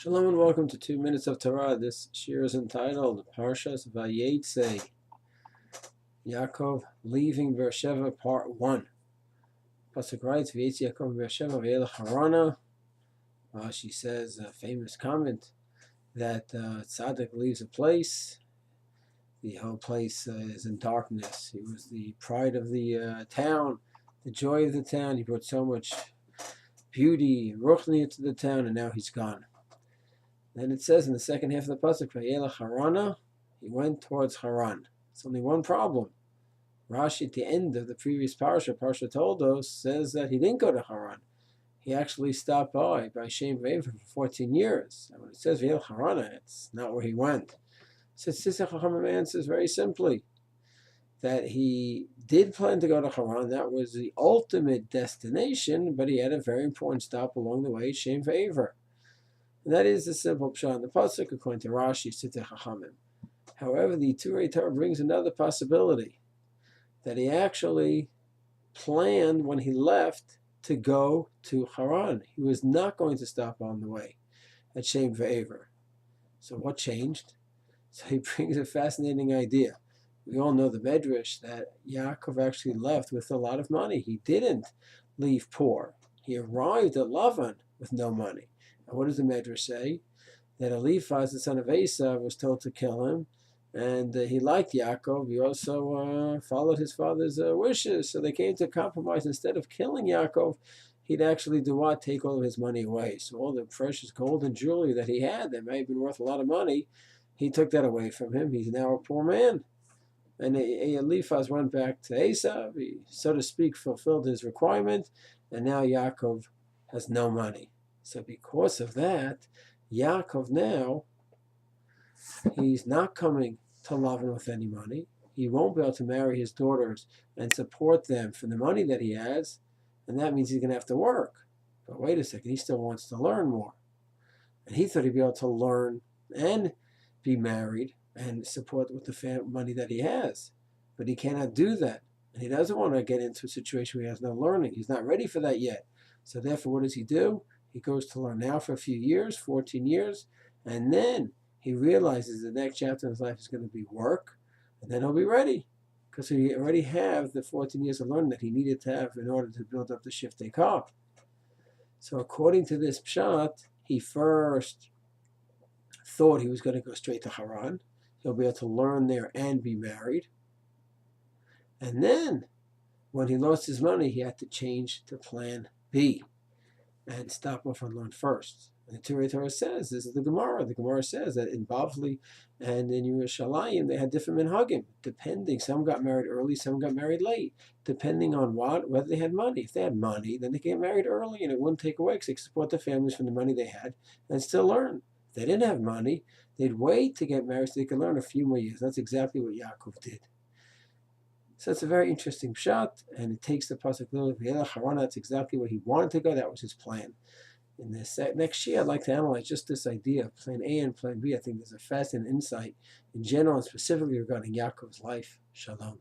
Shalom and welcome to 2 Minutes of Torah. This shir is entitled Parshat Vayaizaih. Yaakov leaving B'air Sheva, Part 1. Pssuk writes, Vayaizaih Yaakov B'air Sheva Charan. Rashi says a famous comment that tzaddik leaves a place, the whole place is in darkness. He was the pride of the town, the joy of the town. He brought so much beauty and ruchni into the town, and now he's gone. Then it says in the second half of the Pssuk, Vayaizaih Charan, he went towards Charan. It's only one problem. Rashi at the end of the previous Parsha Toldos, says that he didn't go to Charan. He actually stopped by Shaim V'aiver for 14 years. And when it says Vayaizaih Charan, it's not where he went. So Siftai Chochomim answers very simply that he did plan to go to Charan. That was the ultimate destination, but he had a very important stop along the way, Shaim V'aiver. And that is the simple pshat in the Pssuk, according to Rashi, Siftai Chochomim. However, the Iturai Torah brings another possibility, that he actually planned when he left to go to Charan. He was not going to stop on the way at Shaim V'aiver. So what changed? So he brings a fascinating idea. We all know the Medrash that Yaakov actually left with a lot of money. He didn't leave poor. He arrived at Lavan with no money. And what does the Medrash say? That Eliphaz, the son of Esav, was told to kill him, and he liked Yaakov. He also followed his father's wishes, so they came to a compromise. Instead of killing Yaakov, he'd actually do what? Take all of his money away. So all the precious gold and jewelry that he had, that may have been worth a lot of money, he took that away from him. He's now a poor man. And Eliphaz went back to Esav. He, so to speak, fulfilled his requirement, and now Yaakov has no money. So because of that, Yaakov now, he's not coming to Lavan with any money. He won't be able to marry his daughters and support them for the money that he has, and that means he's going to have to work. But wait a second, he still wants to learn more. And he thought he'd be able to learn and be married and support with the money that he has. But he cannot do that. And he doesn't want to get into a situation where he has no learning. He's not ready for that yet. So therefore, what does he do? He goes to learn now for a few years, 14 years, and then he realizes the next chapter in his life is going to be work, and then he'll be ready, because he already have the 14 years of learning that he needed to have in order to build up the Siftai Chochomim. So according to this pshat, he first thought he was going to go straight to Charan. He'll be able to learn there and be married. And then, when he lost his money, he had to change to plan B and stop off and learn first. And the Iturai Torah says, this is the Gemara. The Gemara says that in Bavli and in Yerushalayim, they had different minhagim, depending. Some got married early, some got married late, depending on whether they had money. If they had money, then they get married early, and it wouldn't take away, because they could support their families from the money they had and still learn. If they didn't have money, they'd wait to get married so they could learn a few more years. That's exactly what Yaakov did. So it's a very interesting pshat, and it takes the Pssuk literally. Vayaizaih Charan, that's exactly where he wanted to go. That was his plan. In this next year, I'd like to analyze just this idea of plan A and plan B. I think there's a fascinating insight in general and specifically regarding Yaakov's life. Shalom.